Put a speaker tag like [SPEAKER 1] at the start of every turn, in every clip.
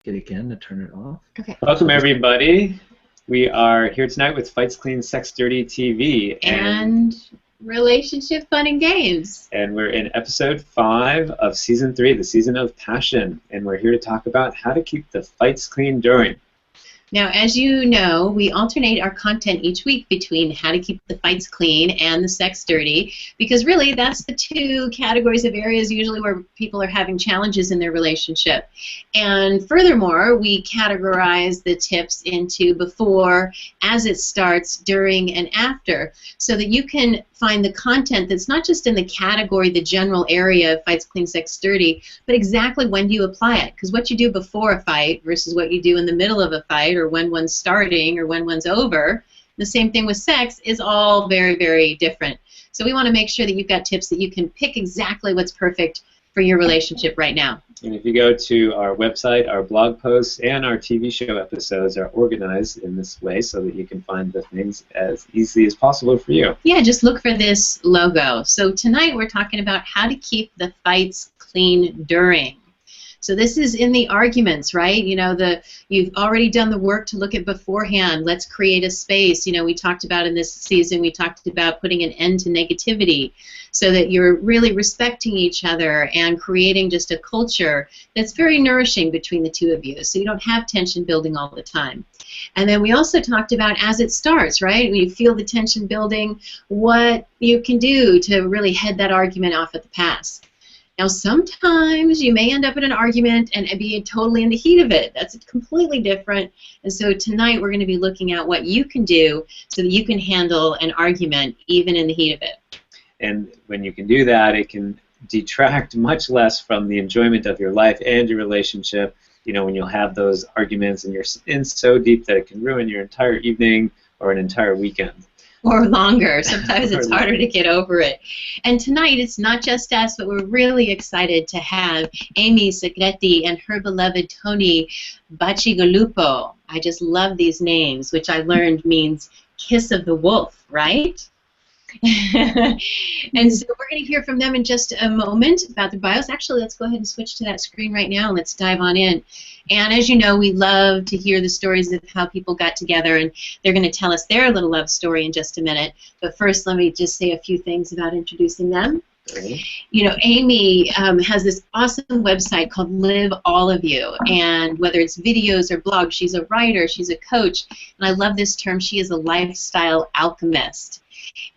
[SPEAKER 1] it again to turn it off.
[SPEAKER 2] Okay.
[SPEAKER 3] Welcome, everybody. We are here tonight with Fights Clean, Sex Dirty TV.
[SPEAKER 2] And Relationship Fun and Games.
[SPEAKER 3] And we're in episode 5 of season 3, the season of passion. And we're here to talk about how to keep the fights clean during.
[SPEAKER 2] Now, as you know, we alternate our content each week between how to keep the fights clean and the sex dirty, because really that's the two categories of areas usually where people are having challenges in their relationship. And furthermore, we categorize the tips into before, as it starts, during, and after, so that you can find the content that's not just in the category, the general area of fights clean, sex dirty, but exactly when do you apply it. Because what you do before a fight versus what you do in the middle of a fight, or when one's starting, or when one's over, the same thing with sex, is all very, very different. So we want to make sure that you've got tips that you can pick exactly what's perfect for your relationship right now.
[SPEAKER 3] And if you go to our website, our blog posts and our TV show episodes are organized in this way so that you can find the things as easily as possible for you.
[SPEAKER 2] Yeah, just look for this logo. So tonight we're talking about how to keep the fights clean during. So this is in the arguments, right? You know, you've already done the work to look at beforehand. Let's create a space. You know, we talked about in this season, we talked about putting an end to negativity so that you're really respecting each other and creating just a culture that's very nourishing between the two of you, so you don't have tension building all the time. And then we also talked about as it starts, right? When you feel the tension building, what you can do to really head that argument off at the pass. Now, sometimes you may end up in an argument and be totally in the heat of it. That's completely different. And so tonight we're going to be looking at what you can do so that you can handle an argument even in the heat of it.
[SPEAKER 3] And when you can do that, it can detract much less from the enjoyment of your life and your relationship. You know, when you'll have those arguments and you're in so deep that it can ruin your entire evening or an entire weekend.
[SPEAKER 2] Or longer. Sometimes it's harder to get over it. And tonight it's not just us, but we're really excited to have Amy Segretti and her beloved Tony Bacigalupo. I just love these names, which I learned means kiss of the wolf, right? And so we're going to hear from them in just a moment about their bios. Actually, let's go ahead and switch to that screen right now and let's dive on in. And as you know, we love to hear the stories of how people got together, and they're going to tell us their little love story in just a minute. But first, let me just say a few things about introducing them. You know, Amy has this awesome website called Live All of You, and whether it's videos or blogs, she's a writer, she's a coach, and I love this term, she is a lifestyle alchemist.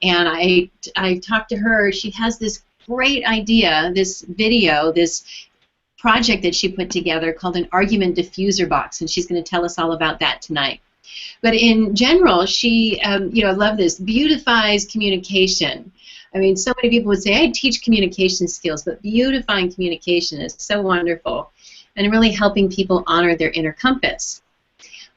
[SPEAKER 2] And I talked to her. She has this great idea, this video, this project that she put together called an argument diffuser box, and she's going to tell us all about that tonight. But in general, she, you know, I love this, beautifies communication. I mean, so many people would say, I teach communication skills, but beautifying communication is so wonderful and really helping people honor their inner compass.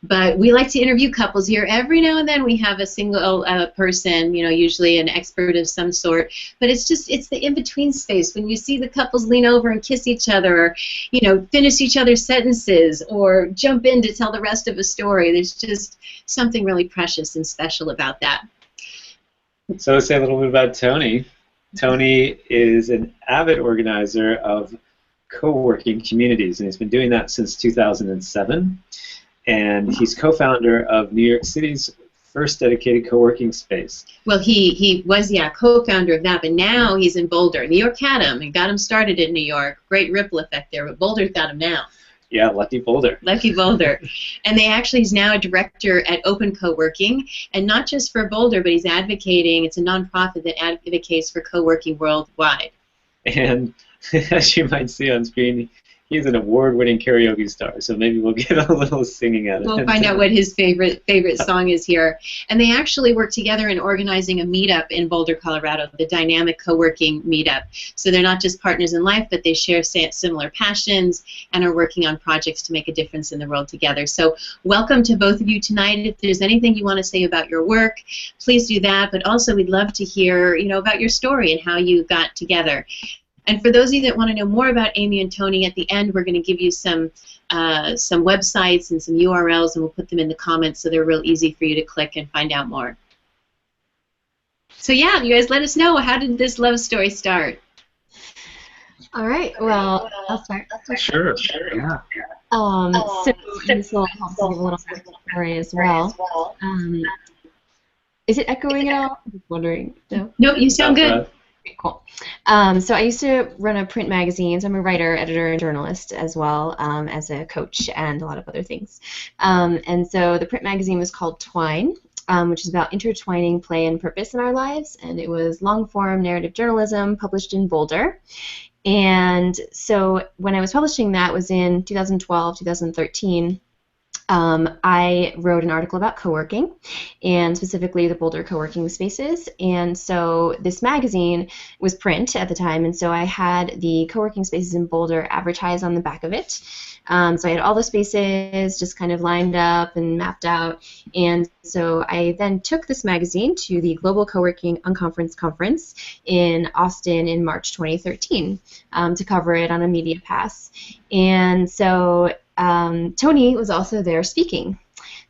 [SPEAKER 2] But we like to interview couples here. Every now and then we have a single person, you know, usually an expert of some sort. But it's the in-between space when you see the couples lean over and kiss each other, or, you know, finish each other's sentences, or jump in to tell the rest of a story. There's just something really precious and special about that.
[SPEAKER 3] So let's say a little bit about Tony. Tony is an avid organizer of co-working communities, and he's been doing that since 2007. And he's co-founder of New York City's first dedicated co-working space. Well,
[SPEAKER 2] he was, yeah, co-founder of that, but now he's in Boulder. New York had him and got him started in New York. Great ripple effect there, but Boulder's got him now.
[SPEAKER 3] Yeah, lucky Boulder.
[SPEAKER 2] Lucky Boulder. And he's now a director at Open Co-working, and not just for Boulder, but he's advocating, it's a nonprofit that advocates for co-working worldwide.
[SPEAKER 3] And as you might see on screen, he's an award-winning karaoke star, so maybe we'll get a little singing out of him.
[SPEAKER 2] We'll find out what his favorite song is here. And they actually work together in organizing a meetup in Boulder, Colorado, the Dynamic Co-working Meetup. So they're not just partners in life, but they share similar passions and are working on projects to make a difference in the world together. So welcome to both of you tonight. If there's anything you want to say about your work, please do that. But also we'd love to hear, you know, about your story and how you got together. And for those of you that want to know more about Amy and Tony, at the end we're going to give you some websites and some URLs, and we'll put them in the comments so they're real easy for you to click and find out more. So yeah, you guys let us know, how did this love story start?
[SPEAKER 4] All right, well, I'll start.
[SPEAKER 1] Sure, yeah. So this will help to give a little backstory as well. Is it echoing at all? I'm just wondering. No?
[SPEAKER 2] Nope, you sound good.
[SPEAKER 1] Okay, cool. So I used to run a print magazine. So I'm a writer, editor, and journalist as well as a coach and a lot of other things. And so the print magazine was called Twine, which is about intertwining play and purpose in our lives. And it was long-form narrative journalism published in Boulder. And so when I was publishing that was in 2012, 2013. I wrote an article about co-working, and specifically the Boulder co-working spaces. And so this magazine was print at the time, and so I had the co-working spaces in Boulder advertised on the back of it. So I had all the spaces just kind of lined up and mapped out. And so I then took this magazine to the Global Co-working Unconference Conference in Austin in March 2013 to cover it on a media pass. And so Tony was also there speaking.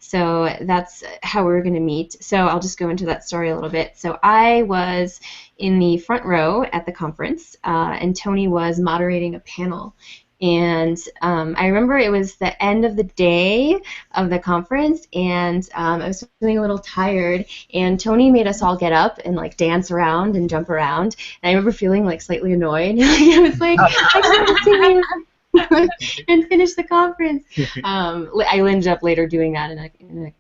[SPEAKER 1] So that's how we were going to meet. So I'll just go into that story a little bit. So I was in the front row at the conference, and Tony was moderating a panel. And I remember it was the end of the day of the conference, and I was feeling a little tired, and Tony made us all get up and like dance around and jump around. And I remember feeling like slightly annoyed. I was like, I can't stay and finish the conference. I ended up later doing that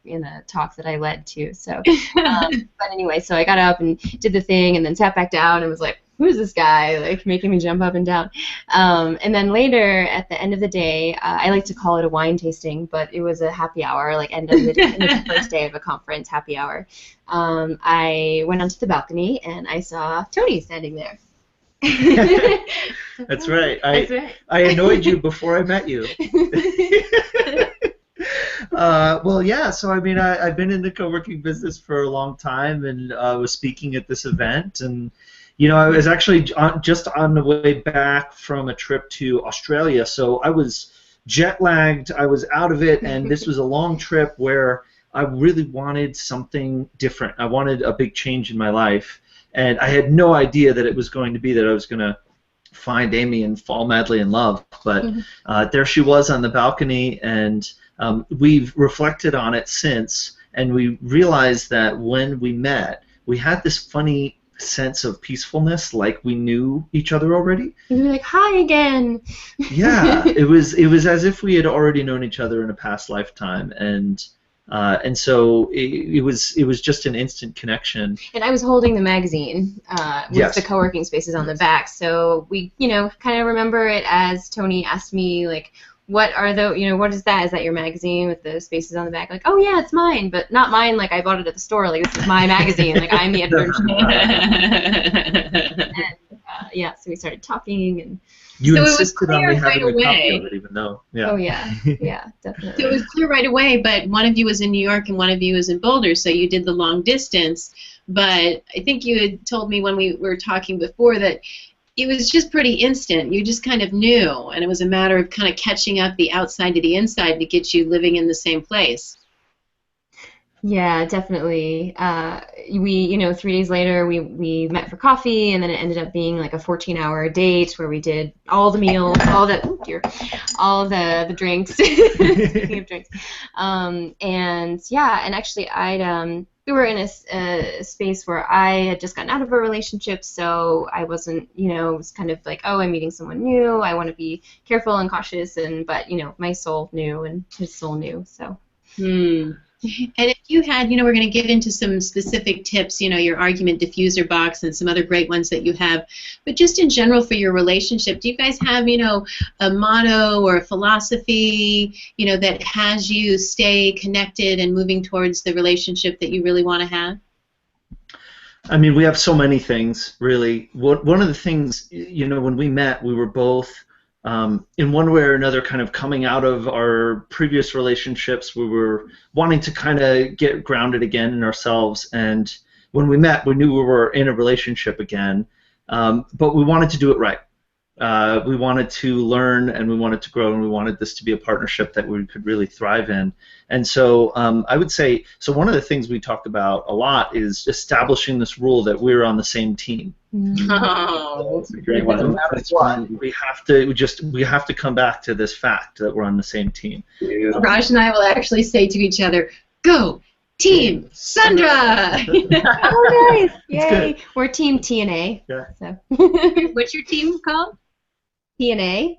[SPEAKER 1] in a talk that I led too. So, but anyway, so I got up and did the thing, and then sat back down and was like, "Who's this guy? Like making me jump up and down?" And then later, at the end of the day, I like to call it a wine tasting, but it was a happy hour, like end of the first day of a conference, happy hour. I went onto the balcony and I saw Tony standing there.
[SPEAKER 4] That's right. I annoyed you before I met you. Well, yeah. So I mean, I've been in the co-working business for a long time, and was speaking at this event, and you know, I was actually just on the way back from a trip to Australia, so I was jet lagged. I was out of it, and this was a long trip where I really wanted something different. I wanted a big change in my life. And I had no idea that it was going to be that I was going to find Amy and fall madly in love. But there she was on the balcony, and we've reflected on it since, and we realized that when we met, we had this funny sense of peacefulness, like we knew each other already.
[SPEAKER 1] And we were like, "Hi again."
[SPEAKER 4] Yeah, it was as if we had already known each other in a past lifetime, and so it was just an instant connection.
[SPEAKER 1] And I was holding the magazine with the co-working spaces on the back, so we, kind of remember it as Tony asked me, like, what are what is that? Is that your magazine with the spaces on the back? Like, oh yeah, it's mine, but not mine. Like I bought it at the store. Like this is my magazine. Like I'm the editor. And so we started talking and.
[SPEAKER 4] You
[SPEAKER 2] so
[SPEAKER 4] insisted on me having a copy of it, even though. Yeah.
[SPEAKER 1] Oh yeah, yeah, definitely.
[SPEAKER 2] So it was clear right away, but one of you was in New York and one of you was in Boulder, so you did the long distance. But I think you had told me when we were talking before that it was just pretty instant. You just kind of knew, and it was a matter of kind of catching up the outside to the inside to get you living in the same place.
[SPEAKER 1] Yeah, definitely. We, 3 days later, we met for coffee, and then it ended up being like a 14-hour date where we did all the meals, all the drinks. Speaking of drinks, and actually, we were in a space where I had just gotten out of a relationship, so I wasn't, it was kind of like, oh, I'm meeting someone new. I want to be careful and cautious, but my soul knew, and his soul knew, so.
[SPEAKER 2] And if you had, we're going to get into some specific tips, your argument diffuser box and some other great ones that you have, but just in general for your relationship, do you guys have, a motto or a philosophy, that has you stay connected and moving towards the relationship that you really want to have?
[SPEAKER 4] I mean, we have so many things, really. One of the things, when we met, we were both in one way or another kind of coming out of our previous relationships. We were wanting to kind of get grounded again in ourselves, and when we met we knew we were in a relationship again, but we wanted to do it right. We wanted to learn, and we wanted to grow, and we wanted this to be a partnership that we could really thrive in. And so I would say, so one of the things we talk about a lot is establishing this rule that we're on the same team.
[SPEAKER 2] Oh,
[SPEAKER 3] That's a great one.
[SPEAKER 4] No matter what, we have to come back to this fact that we're on the same team.
[SPEAKER 2] Raj and I will actually say to each other, "Go, Team Sandra!"
[SPEAKER 1] Oh, nice! Yay!
[SPEAKER 4] good.
[SPEAKER 1] We're Team TNA.
[SPEAKER 4] Yeah.
[SPEAKER 1] So.
[SPEAKER 2] What's your team called?
[SPEAKER 1] TNA.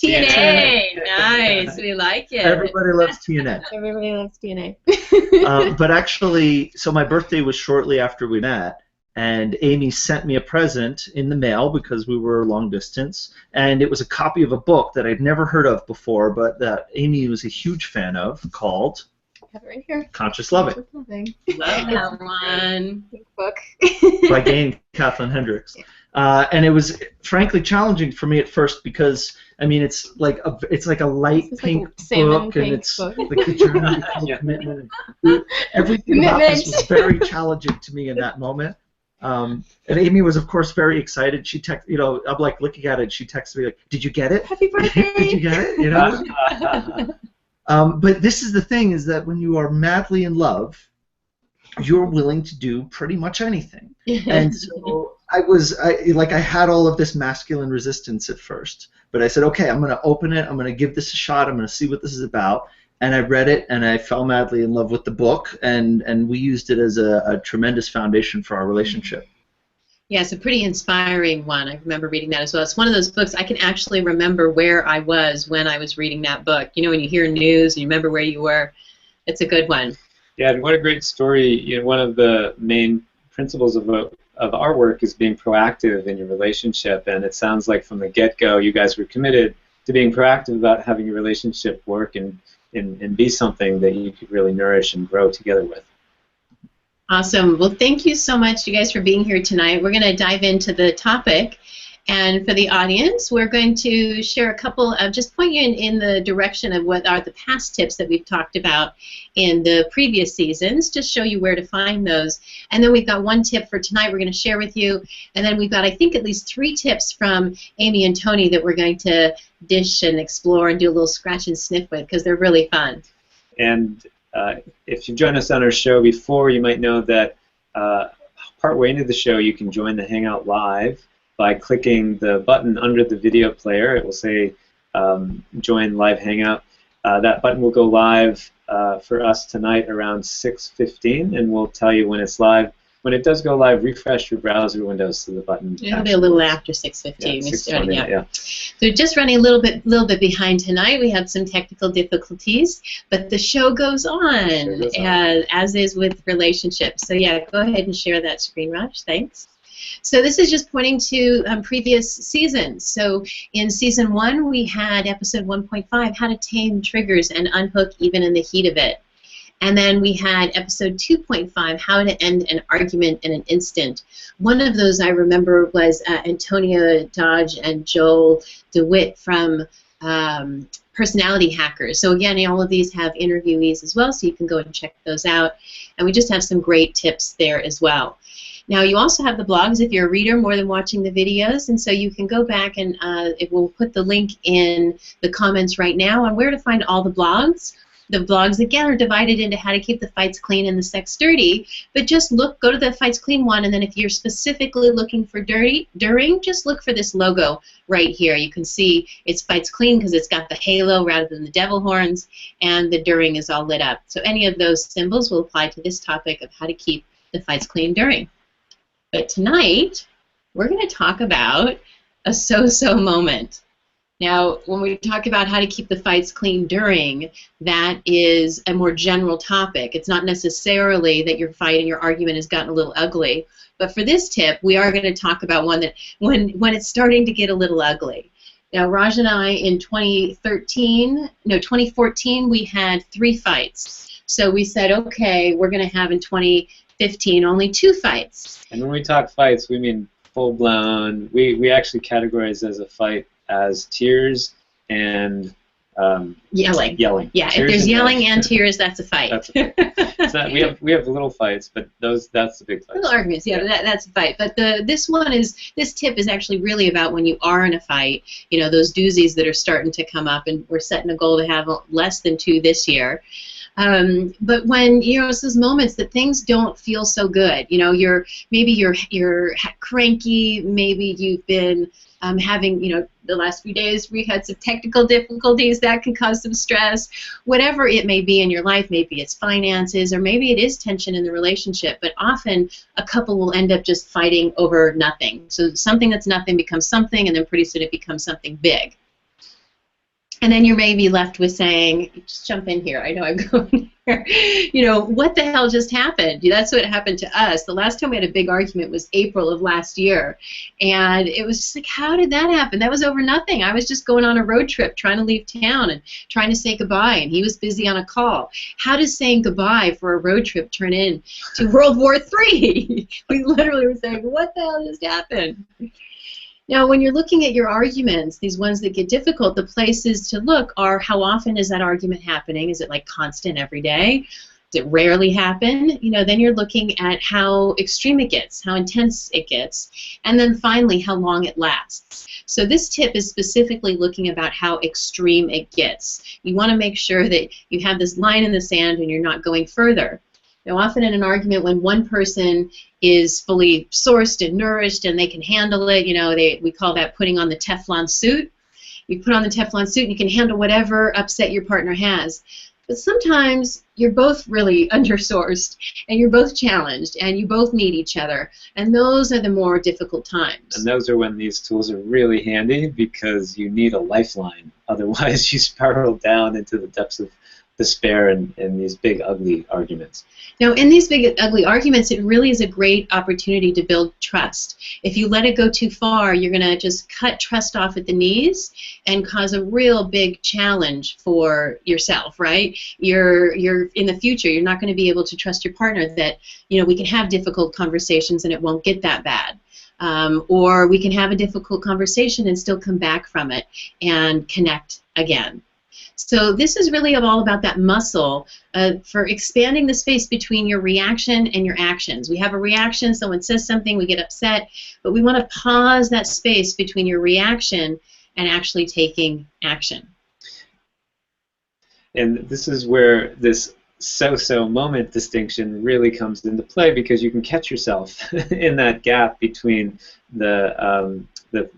[SPEAKER 2] TNA. Nice. We like it.
[SPEAKER 4] Everybody loves TNA.
[SPEAKER 1] Everybody loves TNA.
[SPEAKER 4] But actually, so my birthday was shortly after we met, and Amy sent me a present in the mail because we were long distance, and it was a copy of a book that I'd never heard of before, but that Amy was a huge fan of, called
[SPEAKER 1] I have it right here.
[SPEAKER 4] Conscious Loving
[SPEAKER 2] Love that one.
[SPEAKER 1] Pink book.
[SPEAKER 4] by Gay and Kathleen Hendricks. And it was frankly challenging for me at first because I mean it's like a light
[SPEAKER 1] It's
[SPEAKER 4] pink
[SPEAKER 1] like salmon
[SPEAKER 4] book,
[SPEAKER 1] pink
[SPEAKER 4] and it's
[SPEAKER 1] book.
[SPEAKER 4] like the journey to commitment. Everything about this was very challenging to me in that moment. And Amy was of course very excited. She I'm like looking at it. She texted me like, "Did you get it?
[SPEAKER 1] Happy birthday!
[SPEAKER 4] Did you get it?" You know. But this is the thing: is that when you are madly in love, you're willing to do pretty much anything. And so I had all of this masculine resistance at first, but I said, okay, I'm going to open it. I'm going to give this a shot. I'm going to see what this is about. And I read it, and I fell madly in love with the book, and we used it as a tremendous foundation for our relationship.
[SPEAKER 2] Yeah, it's a pretty inspiring one. I remember reading that as well. It's one of those books I can actually remember where I was when I was reading that book. You know, when you hear news and you remember where you were, it's a good one.
[SPEAKER 3] Yeah, and what a great story. You know, one of the main principles of our work is being proactive in your relationship, and it sounds like from the get-go you guys were committed to being proactive about having your relationship work and be something that you could really nourish and grow together with.
[SPEAKER 2] Awesome. Well, thank you so much, you guys, for being here tonight. We're going to dive into the topic. And for the audience, we're going to share a couple of, just point you in the direction of what are the past tips that we've talked about in the previous seasons, just show you where to find those. And then we've got one tip for tonight we're going to share with you. And then we've got, I think, at least 3 tips from Amy and Tony that we're going to dish and explore and do a little scratch and sniff with because they're really fun.
[SPEAKER 3] And if you've joined us on our show before, you might know that partway into the show you can join the Hangout Live by clicking the button under the video player. It will say Join Live Hangout. That button will go live for us tonight around 6:15, and we'll tell you when it's live. When it does go live, refresh your browser window so the button.
[SPEAKER 2] It'll be a little after 6:15.
[SPEAKER 3] Yeah,
[SPEAKER 2] We're starting out.
[SPEAKER 3] yeah.
[SPEAKER 2] So just running a little bit behind tonight. We had some technical difficulties, but the show goes on, as is with relationships. So yeah, go ahead and share that screen, Raj. Thanks. So this is just pointing to previous seasons. So in season 1, we had episode 1.5, How to Tame Triggers and Unhook Even in the Heat of It. And then we had episode 2.5, How to End an Argument in an Instant. One of those I remember was Antonia Dodge and Joel DeWitt from Personality Hackers. So again, all of these have interviewees as well, so you can go and check those out. And we just have some great tips there as well. Now, you also have the blogs if you're a reader more than watching the videos, and so you can go back and it will put the link in the comments right now on where to find all the blogs. The blogs, again, are divided into how to keep the fights clean and the sex dirty, but just go to the fights clean one, and then if you're specifically looking for during, just look for this logo right here. You can see it's fights clean because it's got the halo rather than the devil horns, and the during is all lit up. So any of those symbols will apply to this topic of how to keep the fights clean during. But tonight, we're going to talk about a so-so moment. Now, when we talk about how to keep the fights clean during, that is a more general topic. It's not necessarily that your fight and your argument has gotten a little ugly. But for this tip, we are going to talk about one that when it's starting to get a little ugly. Now, Raj and I in 2014, we had 3 fights. So we said, okay, we're going to have in 2015 only 2 fights.
[SPEAKER 3] And when we talk fights, we mean full-blown. We actually categorize as a fight as tears and
[SPEAKER 2] Yelling.
[SPEAKER 3] Yelling.
[SPEAKER 2] Yeah,
[SPEAKER 3] Tears
[SPEAKER 2] if there's
[SPEAKER 3] and
[SPEAKER 2] yelling and tears, that's a fight.
[SPEAKER 3] That's a fight. So we have little fights, but that's the big fight.
[SPEAKER 2] Little arguments, yeah, that's a fight. But this tip is actually really about when you are in a fight, those doozies that are starting to come up, and we're setting a goal to have less than 2 this year. But when it's those moments that things don't feel so good, you're cranky, maybe you've been having the last few days we had some technical difficulties that can cause some stress, whatever it may be in your life. Maybe it's finances, or maybe it is tension in the relationship. But often a couple will end up just fighting over nothing. So something that's nothing becomes something, and then pretty soon it becomes something big. And then you may be left with saying, just jump in here, I know I'm going here, what the hell just happened? That's what happened to us. The last time we had a big argument was April of last year. And it was just like, how did that happen? That was over nothing. I was just going on a road trip, trying to leave town and trying to say goodbye, and he was busy on a call. How does saying goodbye for a road trip turn into World War III? We literally were saying, what the hell just happened? Now, when you're looking at your arguments, these ones that get difficult, the places to look are, how often is that argument happening? Is it like constant every day? Does it rarely happen? Then you're looking at how extreme it gets, how intense it gets, and then finally how long it lasts. So this tip is specifically looking about how extreme it gets. You want to make sure that you have this line in the sand and you're not going further. Now, often in an argument, when one person is fully sourced and nourished and they can handle it, we call that putting on the Teflon suit. You put on the Teflon suit and you can handle whatever upset your partner has. But sometimes you're both really undersourced, and you're both challenged, and you both need each other, and those are the more difficult times.
[SPEAKER 3] And those are when these tools are really handy, because you need a lifeline. Otherwise, you spiral down into the depths of despair and these big, ugly arguments.
[SPEAKER 2] Now, in these big, ugly arguments, it really is a great opportunity to build trust. If you let it go too far, you're going to just cut trust off at the knees and cause a real big challenge for yourself, right? You're in the future, you're not going to be able to trust your partner that, we can have difficult conversations and it won't get that bad. Or we can have a difficult conversation and still come back from it and connect again. So this is really all about that muscle for expanding the space between your reaction and your actions. We have a reaction, someone says something, we get upset, but we want to pause that space between your reaction and actually taking action.
[SPEAKER 3] And this is where this so-so moment distinction really comes into play, because you can catch yourself in that gap between the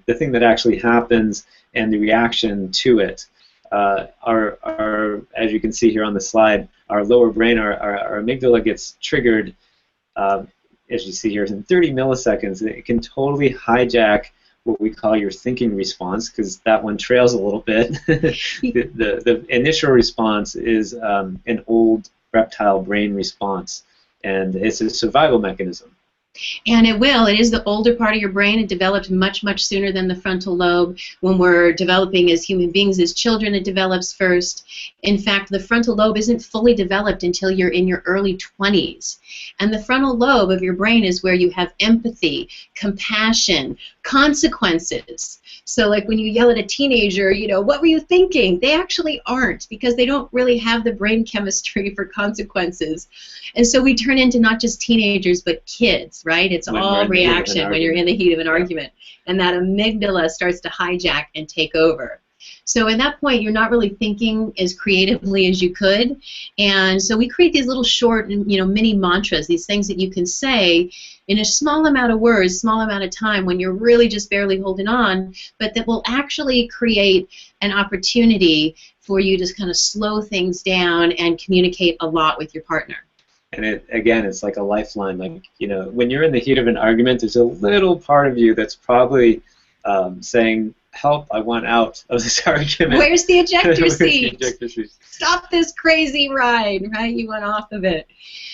[SPEAKER 3] thing that actually happens and the reaction to it. As you can see here on the slide, our lower brain, our amygdala gets triggered, as you see here, in 30 milliseconds. It can totally hijack what we call your thinking response, because that one trails a little bit. the initial response is an old reptile brain response, and it's a survival mechanism.
[SPEAKER 2] And it is the older part of your brain. It develops much, much sooner than the frontal lobe. When we're developing as human beings, as children, it develops first. In fact, the frontal lobe isn't fully developed until you're in your early 20s. And the frontal lobe of your brain is where you have empathy, compassion, consequences. So like when you yell at a teenager, what were you thinking? They actually aren't, because they don't really have the brain chemistry for consequences. And so we turn into not just teenagers, but kids, right? It's all reaction when you're in the heat of an argument. And that amygdala starts to hijack and take over. So at that point, you're not really thinking as creatively as you could. And so we create these little short, mini mantras, these things that you can say in a small amount of words, small amount of time, when you're really just barely holding on, but that will actually create an opportunity for you to kind of slow things down and communicate a lot with your partner.
[SPEAKER 3] And it's like a lifeline. Like, when you're in the heat of an argument, there's a little part of you that's probably saying, help, I want out of this argument.
[SPEAKER 2] Where's the ejector seat?
[SPEAKER 3] The ejector seat?
[SPEAKER 2] Stop this crazy ride, right? You went off of it.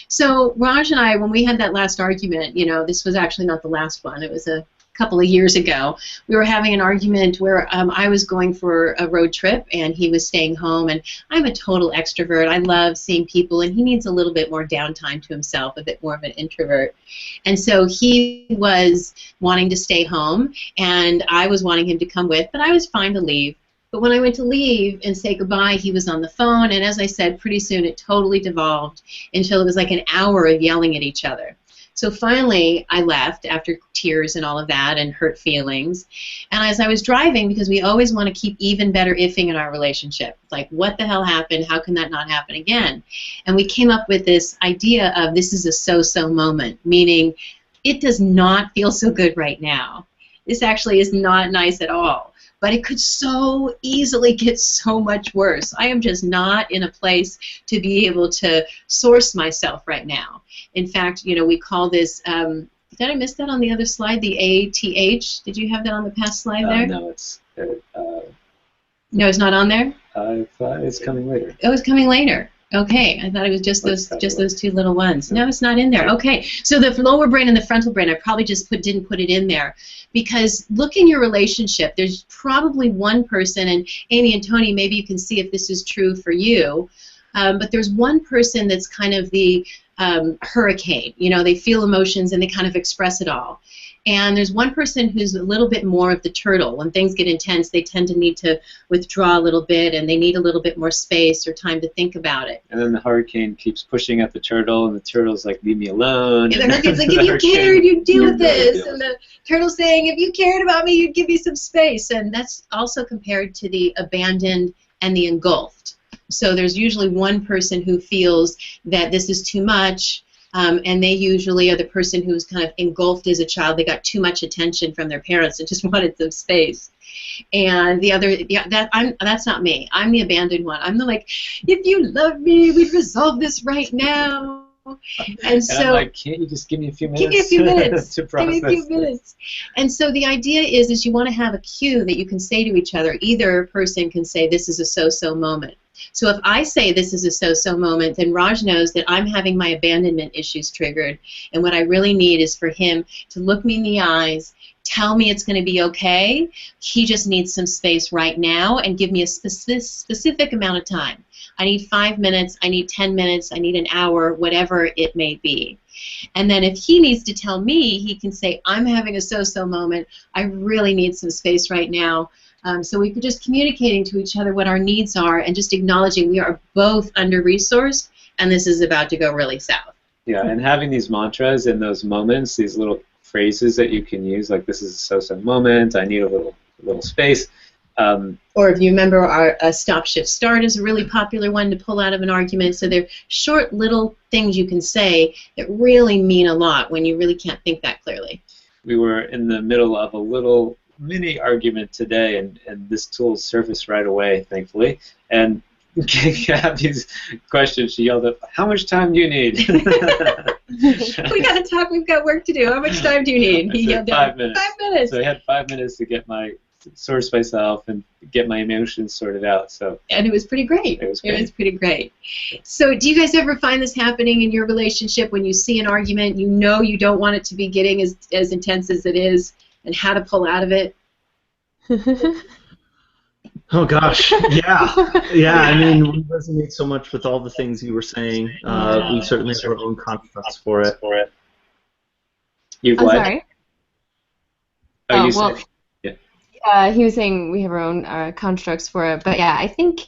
[SPEAKER 2] So Raj and I, when we had that last argument, this was actually not the last one. It was a couple of years ago. We were having an argument where I was going for a road trip and he was staying home, and I'm a total extrovert. I love seeing people, and he needs a little bit more downtime to himself, a bit more of an introvert. And so he was wanting to stay home, and I was wanting him to come with, but I was fine to leave. But when I went to leave and say goodbye, he was on the phone, and as I said, pretty soon it totally devolved until it was like an hour of yelling at each other. So finally, I left after tears and all of that and hurt feelings. And as I was driving, because we always want to keep even better ifing in our relationship, like, what the hell happened? How can that not happen again? And we came up with this idea of this is a so-so moment, meaning it does not feel so good right now. This actually is not nice at all. But it could so easily get so much worse. I am just not in a place to be able to source myself right now. In fact, you know, we call this, did I miss that on the other slide, the ATH? Did you have that on the past slide there?
[SPEAKER 3] No, it's...
[SPEAKER 2] No, it's not on there?
[SPEAKER 3] It's coming later.
[SPEAKER 2] Oh, it's coming later. Okay, I thought it was just those two little ones. No, it's not in there. Okay, so the lower brain and the frontal brain, I probably just didn't put it in there, because look in your relationship. There's probably one person, and Amy and Tony, maybe you can see if this is true for you, but there's one person that's kind of the hurricane. You know, they feel emotions and they kind of express it all. And there's one person who's a little bit more of the turtle. When things get intense, they tend to need to withdraw a little bit, and they need a little bit more space or time to think about it.
[SPEAKER 3] And then the hurricane keeps pushing at the turtle, and the turtle's like, leave me alone.
[SPEAKER 2] And the hurricane's like, if you cared, you'd deal with this. And the turtle's saying, if you cared about me, you'd give me some space. And that's also compared to the abandoned and the engulfed. So there's usually one person who feels that this is too much, and they usually are the person who's kind of engulfed as a child. They got too much attention from their parents and just wanted some space. And the other, that's not me. I'm the abandoned one. I'm the like, if you love me, we'd resolve this right now. And so,
[SPEAKER 3] I'm like, can't you just give me a few minutes?
[SPEAKER 2] Give me a few minutes.
[SPEAKER 3] To process
[SPEAKER 2] give me a few minutes. And so the idea is you want to have a cue that you can say to each other. Either person can say, this is a so-so moment. So if I say this is a so-so moment, then Raj knows that I'm having my abandonment issues triggered, and what I really need is for him to look me in the eyes, tell me it's going to be okay. He just needs some space right now, and give me a specific amount of time. I need 5 minutes, I need 10 minutes, I need an hour, whatever it may be. And then if he needs to tell me, he can say, I'm having a so-so moment, I really need some space right now. So we could just communicating to each other what our needs are and just acknowledging we are both under-resourced and this is about to go really south.
[SPEAKER 3] Yeah, and having these mantras in those moments, these little phrases that you can use, like this is a so-so moment, I need a little space.
[SPEAKER 2] Or if you remember, our stop, shift, start is a really popular one to pull out of an argument. So they're short little things you can say that really mean a lot when you really can't think that clearly.
[SPEAKER 3] We were in the middle of a little mini argument today, and this tool surfaced right away, thankfully. And Gabby's question, she yelled up, how much time do you need?
[SPEAKER 2] We got to talk, we've got work to do. How much time do you need?
[SPEAKER 3] He yelled 5 minutes.
[SPEAKER 2] 5 minutes.
[SPEAKER 3] So I had 5 minutes to source myself and get my emotions sorted out. So.
[SPEAKER 2] And it was pretty great.
[SPEAKER 3] It was
[SPEAKER 2] pretty great. So do you guys ever find this happening in your relationship when you see an argument, you know you don't want it to be getting as intense as it is, and how to pull out of it?
[SPEAKER 4] Oh gosh, yeah. I mean, we resonate so much with all the things you were saying. We certainly have our own constructs for it.
[SPEAKER 3] You've
[SPEAKER 1] I'm sorry.
[SPEAKER 3] Oh, you
[SPEAKER 1] well,
[SPEAKER 3] said,
[SPEAKER 1] he was saying we have our own constructs for it, but yeah, I think,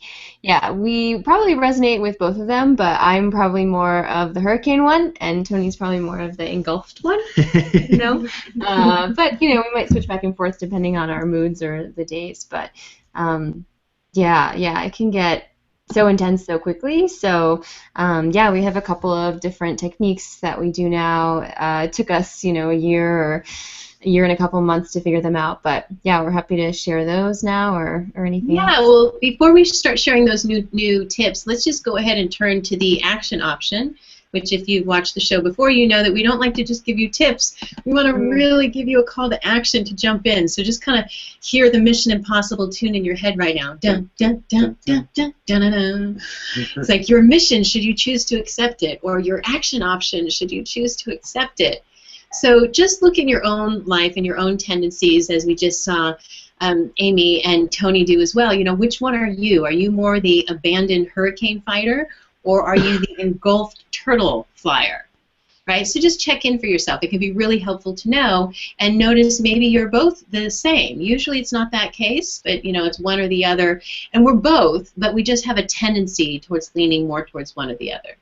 [SPEAKER 1] we probably resonate with both of them, but I'm probably more of the hurricane one, and Tony's probably more of the engulfed one, you know? But, we might switch back and forth depending on our moods or the days, but, it can get so intense so quickly, so, we have a couple of different techniques that we do now. It took us, a year and a couple months to figure them out, but we're happy to share those now or anything else.
[SPEAKER 2] Well, before we start sharing those new tips, let's just go ahead and turn to the action option, which if you've watched the show before, you know that we don't like to just give you tips. We want to really give you a call to action to jump in. So just kind of hear the Mission Impossible tune in your head right now. Dun, dun, dun, dun, dun, dun, dun, dun. It's like your mission, should you choose to accept it, or your action option, should you choose to accept it. So just look in your own life and your own tendencies, as we just saw Amy and Tony do as well. Which one are you? Are you more the abandoned hurricane fighter, or are you the engulfed turtle flyer? right? So just check in for yourself. It can be really helpful to know and notice maybe you're both the same. Usually it's not that case, but you know, it's one or the other, and we're both, but we just have a tendency towards leaning more towards one or the other.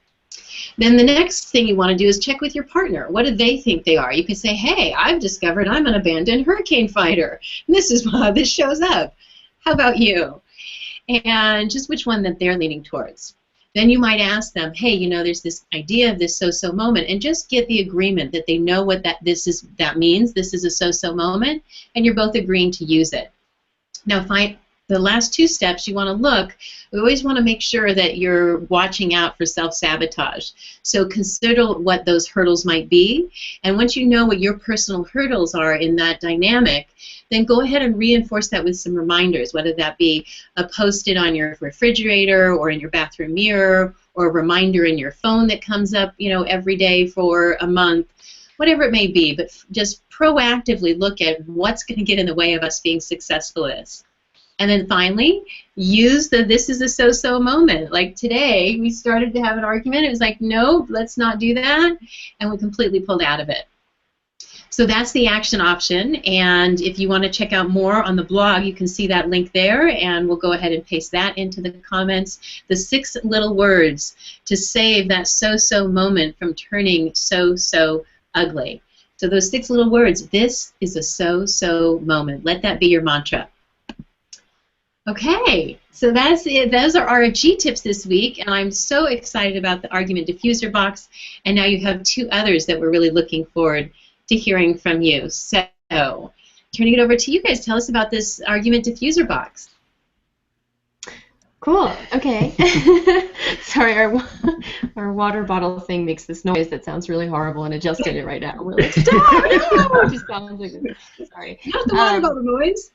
[SPEAKER 2] Then the next thing you want to do is check with your partner. What do they think they are? You can say, hey, I've discovered I'm an abandoned hurricane fighter. And this is how this shows up. How about you? And just which one that they're leaning towards. Then you might ask them, hey, you know, there's this idea of this so-so moment, and just get the agreement that they know what that means. This is a so-so moment, and you're both agreeing to use it. Now, the last two steps you want to look, we always want to make sure that you're watching out for self-sabotage. So consider what those hurdles might be, and once you know what your personal hurdles are in that dynamic, then go ahead and reinforce that with some reminders, whether that be a post-it on your refrigerator or in your bathroom mirror, or a reminder in your phone that comes up, you know, every day for a month, whatever it may be. But just proactively look at what's going to get in the way of us being successful at this. And then finally, use the this is a so-so moment. Like today, we started to have an argument. It was like, no, let's not do that. And we completely pulled out of it. So that's the action option. And if you want to check out more on the blog, you can see that link there. And we'll go ahead and paste that into the comments. The 6 little words to save that so-so moment from turning so ugly. So those 6 little words, this is a so-so moment. Let that be your mantra. Okay, so that's it. Those are RFG tips this week, and I'm so excited about the argument diffuser box. And now you have 2 others that we're really looking forward to hearing from you. So, turning it over to you guys, tell us about this argument diffuser box.
[SPEAKER 1] Cool. Okay. Sorry, our water bottle thing makes this noise that sounds really horrible, and it just did it right now. We're like, stop! No! It just sounds like this. Sorry.
[SPEAKER 2] Not the water bottle noise.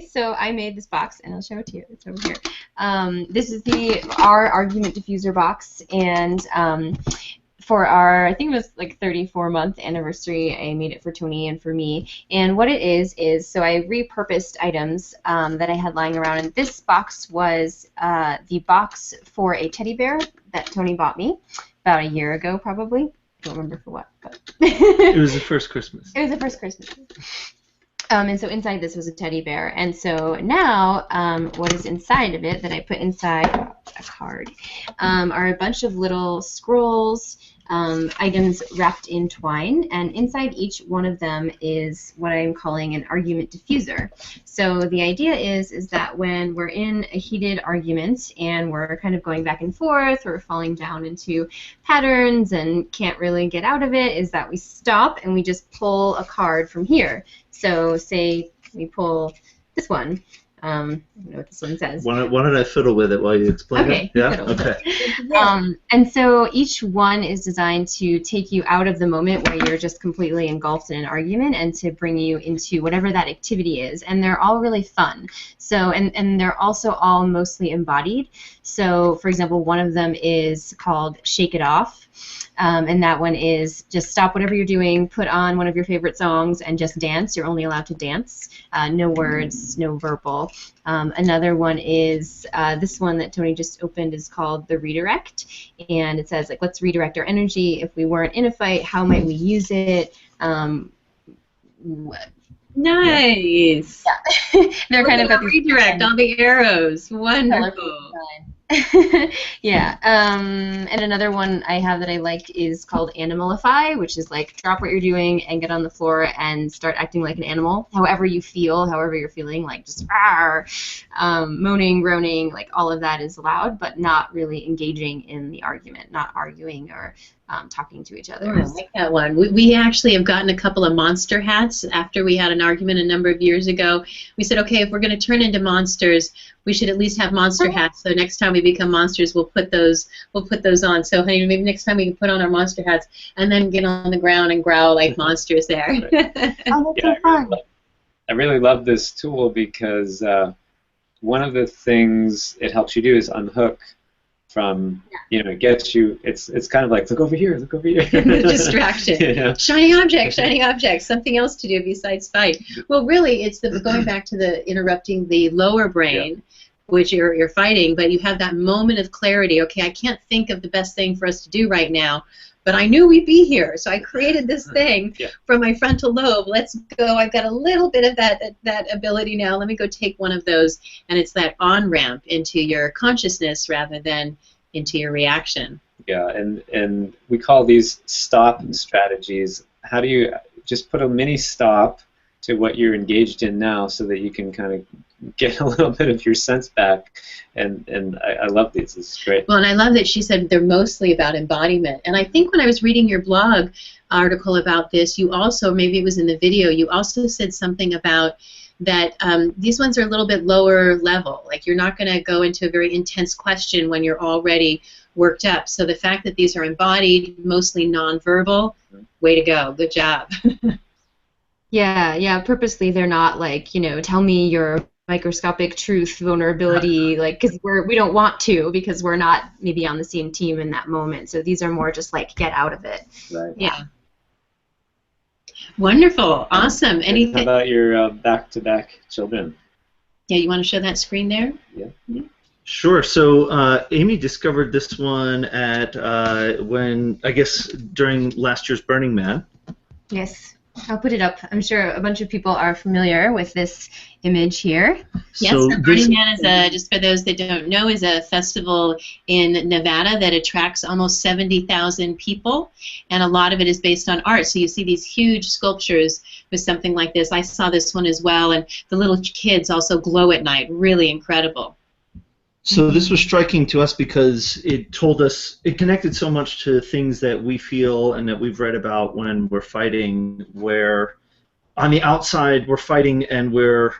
[SPEAKER 1] So I made this box, and I'll show it to you. It's over here. This is our argument diffuser box, and for our, I think it was like 34-month anniversary, I made it for Tony and for me. And what it is so I repurposed items that I had lying around, and this box was the box for a teddy bear that Tony bought me about a year ago, probably. I don't remember for what, but
[SPEAKER 4] It was the first Christmas.
[SPEAKER 1] It was the first Christmas. And so inside this was a teddy bear. And so now what is inside of it that I put inside a card are a bunch of little scrolls, items wrapped in twine, and inside each one of them is what I'm calling an argument diffuser. So the idea is that when we're in a heated argument and we're kind of going back and forth or falling down into patterns and can't really get out of it, is that we stop and we just pull a card from here. So say we pull this one. I don't know what this one says.
[SPEAKER 4] Why don't I fiddle with it while you explain it? Yeah? Okay.
[SPEAKER 1] And so each one is designed to take you out of the moment where you're just completely engulfed in an argument and to bring you into whatever that activity is. And they're all really fun. So, and they're also all mostly embodied. So, for example, one of them is called Shake It Off. And that one is just stop whatever you're doing, put on one of your favorite songs, and just dance. You're only allowed to dance. No words, no verbal. Another one is this one that Tony just opened is called the redirect. And it says, like, let's redirect our energy. If we weren't in a fight, how might we use it?
[SPEAKER 2] Nice.
[SPEAKER 1] Yeah. They're kind of got these
[SPEAKER 2] redirect, all the arrows. Wonderful.
[SPEAKER 1] Yeah. And another one I have that I like is called Animalify, which is like drop what you're doing and get on the floor and start acting like an animal. However you feel, however you're feeling, like just moaning, groaning, like all of that is allowed, but not really engaging in the argument, not arguing or talking to each other.
[SPEAKER 2] Oh, I like that one. We actually have gotten a couple of monster hats after we had an argument a number of years ago. We said, okay, if we're going to turn into monsters, we should at least have monster hats. So next time we become monsters, we'll put those on. So honey, maybe next time we can put on our monster hats and then get on the ground and growl like monsters there.
[SPEAKER 1] Oh, that's so fun.
[SPEAKER 3] I really love this tool because one of the things it helps you do is unhook from, it gets you, it's kind of like, look over here.
[SPEAKER 2] Distraction. Yeah. Shiny object, something else to do besides fight. Well, really, it's going back to the interrupting the lower brain which you're fighting, but you have that moment of clarity. Okay, I can't think of the best thing for us to do right now, but I knew we'd be here, so I created this thing from my frontal lobe. Let's go. I've got a little bit of that ability now. Let me go take one of those, and it's that on-ramp into your consciousness rather than into your reaction.
[SPEAKER 3] Yeah, and we call these stop strategies. How do you just put a mini stop to what you're engaged in now so that you can kind of get a little bit of your sense back, and I love these. This is great.
[SPEAKER 2] Well, and I love that she said they're mostly about embodiment. And I think when I was reading your blog article about this, you also, maybe it was in the video, you also said something about that these ones are a little bit lower level. Like you're not going to go into a very intense question when you're already worked up. So the fact that these are embodied, mostly nonverbal, way to go. Good job.
[SPEAKER 1] Yeah, purposely they're not like, tell me your microscopic truth, vulnerability, like, because we don't want to, because we're not maybe on the same team in that moment. So these are more just like, get out of it.
[SPEAKER 3] Right.
[SPEAKER 2] Yeah. Wonderful. Awesome. Anything?
[SPEAKER 3] How about your back-to-back children?
[SPEAKER 2] Yeah, you want to show that screen there?
[SPEAKER 3] Yeah.
[SPEAKER 4] Sure. So Amy discovered this one at when, I guess, during last year's Burning Man.
[SPEAKER 1] Yes. I'll put it up. I'm sure a bunch of people are familiar with this image here.
[SPEAKER 2] Yes,
[SPEAKER 4] So
[SPEAKER 2] Burning Man is just for those that don't know, is a festival in Nevada that attracts almost 70,000 people, and a lot of it is based on art. So you see these huge sculptures with something like this. I saw this one as well, and the little kids also glow at night. Really incredible.
[SPEAKER 4] So this was striking to us because it told us, it connected so much to things that we feel and that we've read about when we're fighting, where on the outside we're fighting and we're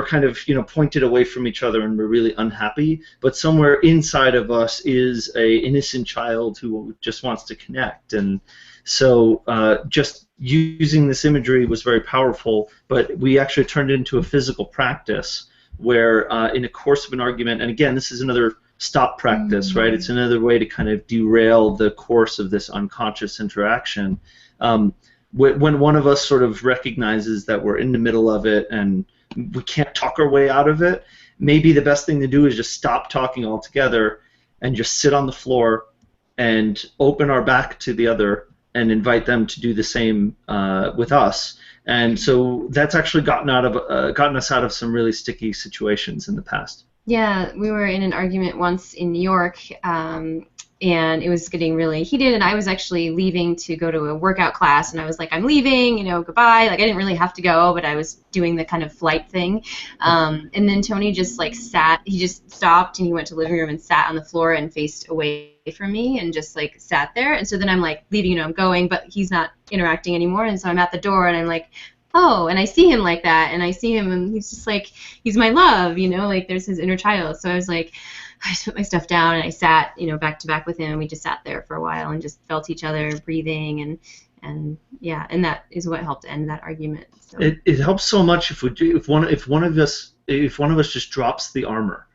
[SPEAKER 4] kind of pointed away from each other and we're really unhappy, but somewhere inside of us is a innocent child who just wants to connect. And so just using this imagery was very powerful, but we actually turned it into a physical practice where in the course of an argument, and again, this is another stop practice, right? It's another way to kind of derail the course of this unconscious interaction. When one of us sort of recognizes that we're in the middle of it and we can't talk our way out of it, maybe the best thing to do is just stop talking altogether and just sit on the floor and open our back to the other and invite them to do the same with us. And so that's actually gotten us out of some really sticky situations in the past.
[SPEAKER 1] Yeah, we were in an argument once in New York, and it was getting really heated, and I was actually leaving to go to a workout class, and I was like, I'm leaving, goodbye. Like, I didn't really have to go, but I was doing the kind of flight thing. And then Tony just he just stopped, and he went to the living room and sat on the floor and faced away from me and just sat there. And so then I'm leaving, I'm going, but he's not interacting anymore, and so I'm at the door, and I'm like, oh, and I see him like that, and I see him, and he's just he's my love, there's his inner child. So I was I just put my stuff down, and I sat, back to back with him, and we just sat there for a while and just felt each other breathing, and yeah, and that is what helped end that argument. So.
[SPEAKER 4] It helps so much if one of us just drops the armor.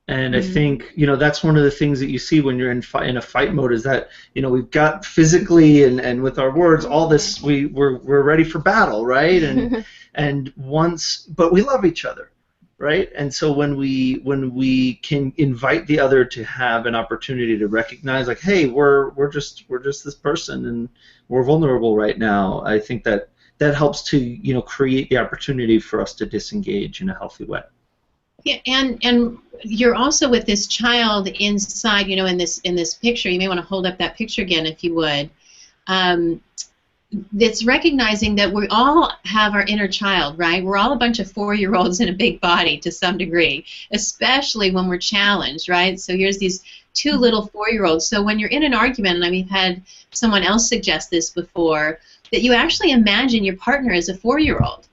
[SPEAKER 4] And I think that's one of the things that you see when you're in a fight mode, is that we've got physically and with our words all this, we're ready for battle, right? And but we love each other, right? And so when we can invite the other to have an opportunity to recognize, hey, we're just this person and we're vulnerable right now, I think that helps to create the opportunity for us to disengage in a healthy way.
[SPEAKER 2] Yeah, and you're also with this child inside, in this picture. You may want to hold up that picture again, if you would. It's recognizing that we all have our inner child, right? We're all a bunch of 4-year-olds in a big body to some degree, especially when we're challenged, right? So here's these 2 little 4-year-olds. So when you're in an argument, and I've had someone else suggest this before, that you actually imagine your partner as a 4-year-old.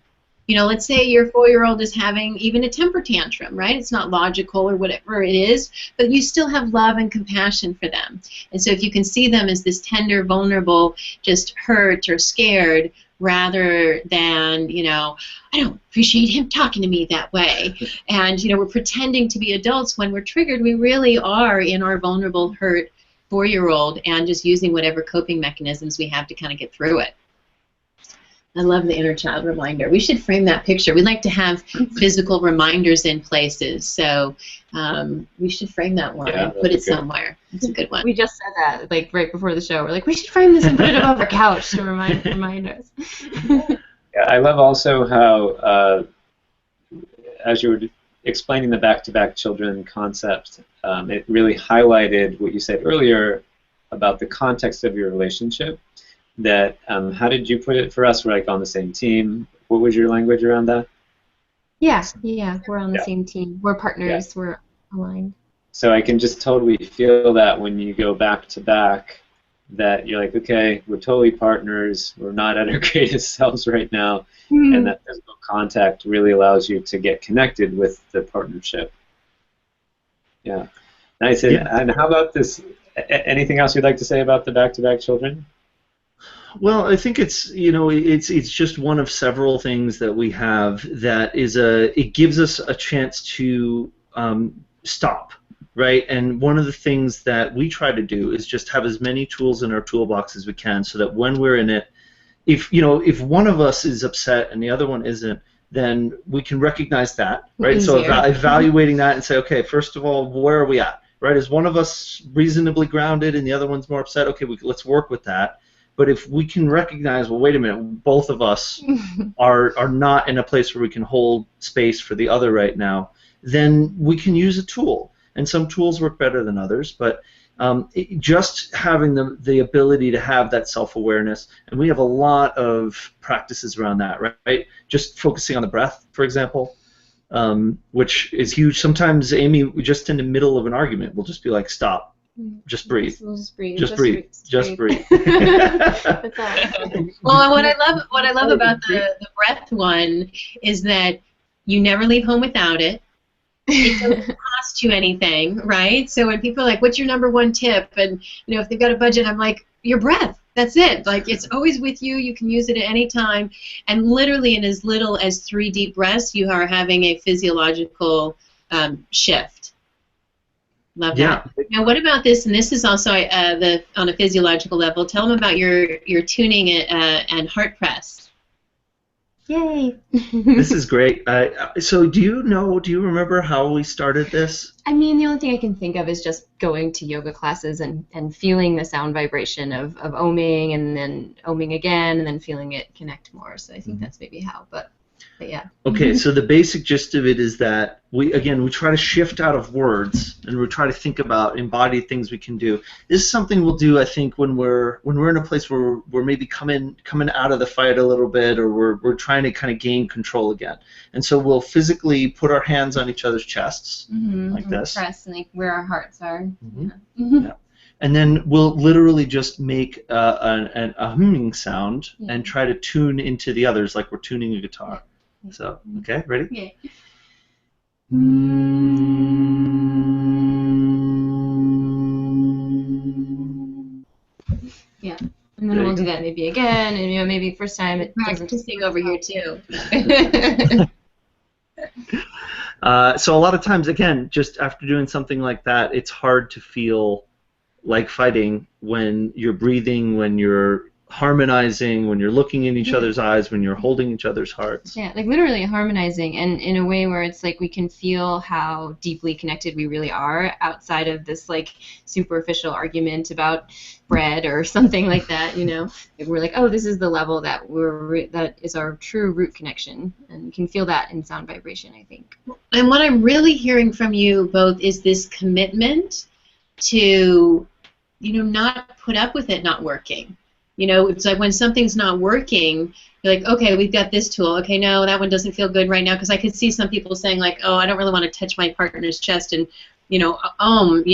[SPEAKER 2] Let's say your 4-year-old is having even a temper tantrum, right? It's not logical or whatever it is, but you still have love and compassion for them. And so if you can see them as this tender, vulnerable, just hurt or scared, rather than, I don't appreciate him talking to me that way. And, we're pretending to be adults when we're triggered. We really are in our vulnerable, hurt 4-year-old and just using whatever coping mechanisms we have to kind of get through it. I love the inner child reminder. We should frame that picture. We like to have physical reminders in places, so we should frame that one and put it somewhere. That's a good one.
[SPEAKER 1] We just said that like right before the show. We're like, we should frame this and put it above our couch to remind us.
[SPEAKER 3] Yeah, I love also how, as you were explaining the back-to-back children concept, it really highlighted what you said earlier about the context of your relationship. That how did you put it for us? We're like on the same team. What was your language around that?
[SPEAKER 1] Yeah, we're on the same team. We're partners. Yeah. We're aligned.
[SPEAKER 3] So I can just totally feel that when you go back to back, that you're like, okay, we're totally partners. We're not at our greatest selves right now, and that physical contact really allows you to get connected with the partnership. Yeah, nice. And how about this? Anything else you'd like to say about the back-to-back children?
[SPEAKER 4] Well, I think it's it's just one of several things that we have that is it gives us a chance to stop, right? And one of the things that we try to do is just have as many tools in our toolbox as we can, so that when we're in it, if one of us is upset and the other one isn't, then we can recognize that, right? Easier. So evaluating that and say, okay, first of all, where are we at, right? Is one of us reasonably grounded and the other one's more upset? Okay, let's work with that. But if we can recognize, well, wait a minute, both of us are not in a place where we can hold space for the other right now, then we can use a tool. And some tools work better than others, but just having the ability to have that self-awareness, and we have a lot of practices around that, right? Just focusing on the breath, for example, which is huge. Sometimes, Amy, just in the middle of an argument, we'll just be like, stop. Just breathe.
[SPEAKER 1] We'll just breathe.
[SPEAKER 4] Just breathe. Just breathe.
[SPEAKER 2] Well, what I love about the breath one is that you never leave home without it. It doesn't cost you anything, right? So when people are like, "What's your #1 tip?" and if they've got a budget, I'm like, "Your breath. That's it. Like it's always with you. You can use it at any time." And literally, in as little as 3 deep breaths, you are having a physiological shift. Love that. Now, what about this? And this is also on a physiological level. Tell them about your tuning and heart press.
[SPEAKER 1] Yay!
[SPEAKER 4] This is great. So, do you remember how we started this?
[SPEAKER 1] I mean, the only thing I can think of is just going to yoga classes and feeling the sound vibration of ohming and then ohming again and then feeling it connect more. So I think that's maybe how. But yeah.
[SPEAKER 4] Okay, so the basic gist of it is that we try to shift out of words and we try to think about embodied things we can do. This is something we'll do, I think, when we're in a place where we're maybe coming out of the fight a little bit, or we're trying to kind of gain control again. And so we'll physically put our hands on each other's chests like this.
[SPEAKER 1] Press and like where our hearts are.
[SPEAKER 4] Yeah. And then we'll literally just make a humming sound and try to tune into the others like we're tuning a guitar. So, okay, ready?
[SPEAKER 1] Yeah. Yeah, and then we'll do that maybe again, and maybe first time it doesn't.
[SPEAKER 2] Practicing over here too.
[SPEAKER 4] So a lot of times, again, just after doing something like that, it's hard to feel like fighting when you're breathing, when you're harmonizing, when you're looking in each other's eyes, when you're holding each other's hearts.
[SPEAKER 1] Yeah, like literally harmonizing, and in a way where it's like we can feel how deeply connected we really are outside of this like superficial argument about bread or something like that. We're like, oh, this is the level that that is our true root connection, and you can feel that in sound vibration, I think.
[SPEAKER 2] And what I'm really hearing from you both is this commitment to, not put up with it not working. It's like when something's not working, you're like, okay, we've got this tool. Okay, no, that one doesn't feel good right now, because I could see some people saying like, oh, I don't really want to touch my partner's chest and, I'm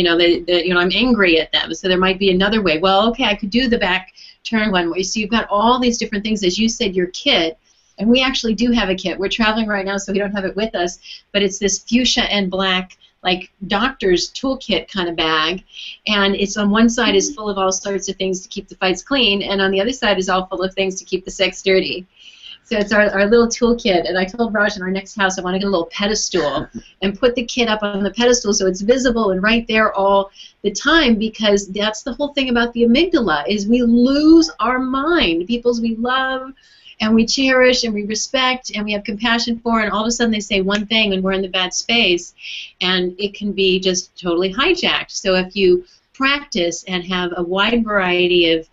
[SPEAKER 2] angry at them. So there might be another way. Well, okay, I could do the back turn one way. So you've got all these different things, as you said, your kit, and we actually do have a kit. We're traveling right now, so we don't have it with us, but it's this fuchsia and black like doctor's toolkit kind of bag, and it's on one side is full of all sorts of things to keep the fights clean, and on the other side is all full of things to keep the sex dirty. So it's our little toolkit, and I told Raj in our next house I want to get a little pedestal and put the kit up on the pedestal so it's visible and right there all the time, because that's the whole thing about the amygdala is we lose our mind. Peoples we love and we cherish and we respect and we have compassion for, and all of a sudden they say one thing and we're in the bad space, and it can be just totally hijacked. So if you practice and have a wide variety of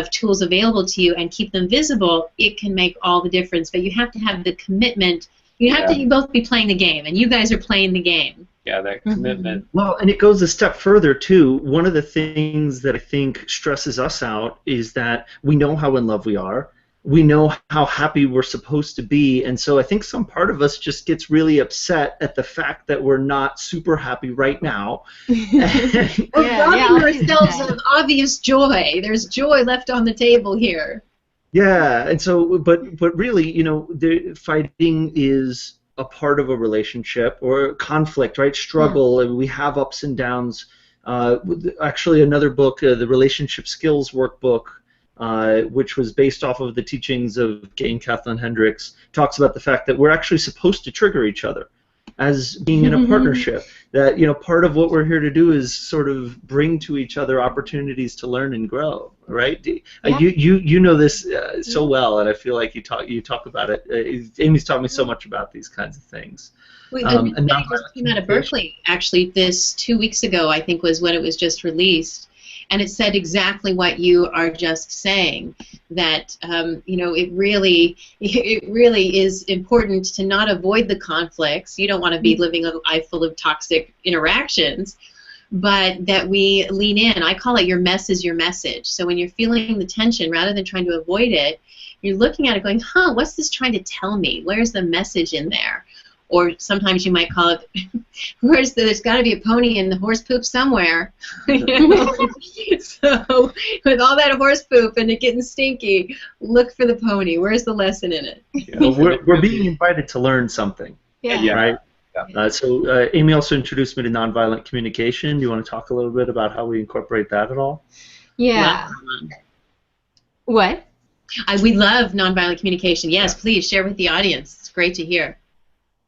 [SPEAKER 2] tools available to you and keep them visible, it can make all the difference. But you have to have the commitment. You have to both be playing the game, and you guys are playing the game.
[SPEAKER 3] Yeah, that commitment.
[SPEAKER 4] Well, and it goes a step further, too. One of the things that I think stresses us out is that we know how in love we are. We know how happy we're supposed to be, and so I think some part of us just gets really upset at the fact that we're not super happy right now.
[SPEAKER 2] We're robbing ourselves of obvious joy. There's joy left on the table here.
[SPEAKER 4] Yeah, and so, but really, you know, fighting is a part of a relationship or conflict, right? Struggle, and we have ups and downs. Actually, another book, the Relationship Skills Workbook, which was based off of the teachings of Gay and Kathleen Hendricks, talks about the fact that we're actually supposed to trigger each other as being in a partnership. That, you know, part of what we're here to do is sort of bring to each other opportunities to learn and grow, right? You know this so well, and I feel like you talk about it. Amy's taught me so much about these kinds of things.
[SPEAKER 2] And just came out of Berkeley, actually, this 2 weeks ago, I think, was when it was just released. And it said exactly what you are just saying, that you know, it really is important to not avoid the conflicts. You don't want to be living a life full of toxic interactions, but that we lean in. I call it your mess is your message. So when you're feeling the tension, rather than trying to avoid it, you're looking at it going, huh, what's this trying to tell me? Where's the message in there? Or sometimes you might call it, there's got to be a pony in the horse poop somewhere. So with all that horse poop and it getting stinky, look for the pony. Where's the lesson in it?
[SPEAKER 4] We're being invited to learn something, right?
[SPEAKER 3] Yeah.
[SPEAKER 4] So Amy also introduced me to nonviolent communication. Do you want to talk a little bit about how we incorporate that at all?
[SPEAKER 1] Yeah. What?
[SPEAKER 2] We love nonviolent communication. Yes, please share with the audience. It's great to hear.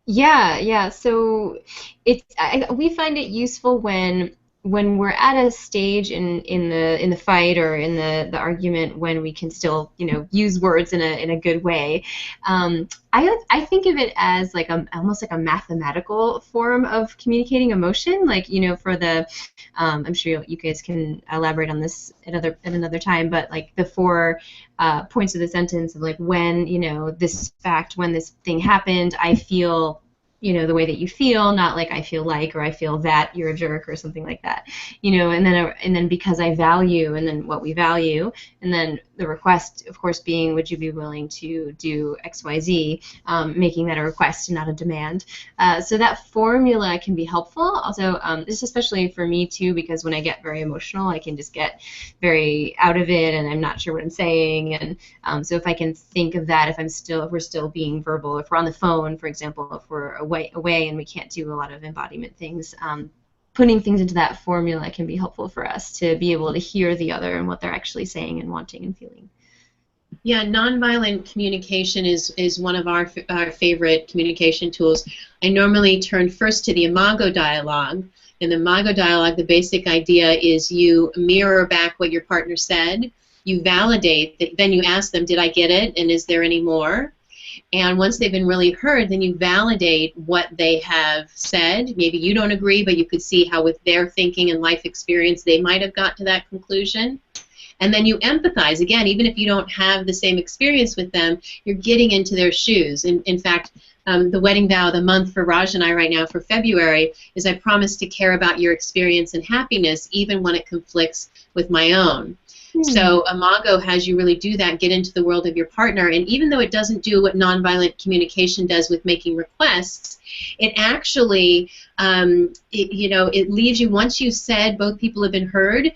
[SPEAKER 1] Yeah. So we find it useful when we're at a stage in the fight or in the argument when we can still, you know, use words in a good way. I think of it as like almost like a mathematical form of communicating emotion. Like, you know, for the I'm sure you guys can elaborate on this at another time, but like the 4 points of the sentence of like, when, you know, this fact, when this thing happened, I feel, you know, the way that you feel, not like I feel like, or I feel that you're a jerk or something like that, you know, and then because I value, and then what we value, and then the request, of course, being, would you be willing to do X, Y, Z, making that a request and not a demand. So that formula can be helpful. Also, this is especially for me too, because when I get very emotional, I can just get very out of it, and I'm not sure what I'm saying. And so if I can think of that, if we're still being verbal, if we're on the phone, for example, if we're away and we can't do a lot of embodiment things, putting things into that formula can be helpful for us to be able to hear the other and what they're actually saying and wanting and feeling.
[SPEAKER 2] Yeah, nonviolent communication is one of our favorite communication tools. I normally turn first to the imago dialogue. In the imago dialogue, the basic idea is you mirror back what your partner said, you validate, then you ask them, did I get it, and is there any more? And once they've been really heard, then you validate what they have said. Maybe you don't agree, but you could see how with their thinking and life experience they might have got to that conclusion. And then you empathize. Again, even if you don't have the same experience with them, you're getting into their shoes. In fact, the wedding vow of the month for Raj and I right now for February is I promise to care about your experience and happiness even when it conflicts with my own. So Imago has you really do that, get into the world of your partner, and even though it doesn't do what nonviolent communication does with making requests, it actually, it leaves you, once you've said both people have been heard,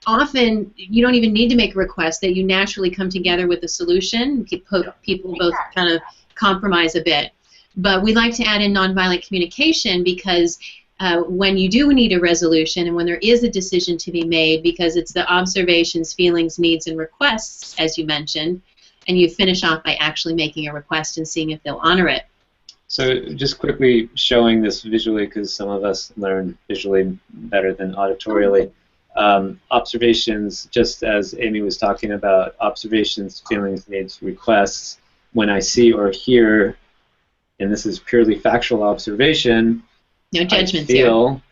[SPEAKER 2] often you don't even need to make a request, that you naturally come together with a solution. People both kind of compromise a bit. But we like to add in nonviolent communication because when you do need a resolution and when there is a decision to be made, because it's the observations, feelings, needs, and requests, as you mentioned, and you finish off by actually making a request and seeing if they'll honor it.
[SPEAKER 3] So just quickly showing this visually, because some of us learn visually better than auditorially. Observations, just as Amy was talking about, observations, feelings, needs, requests. when I see or hear, and this is purely factual observation,
[SPEAKER 2] No judgments
[SPEAKER 3] I feel
[SPEAKER 2] here.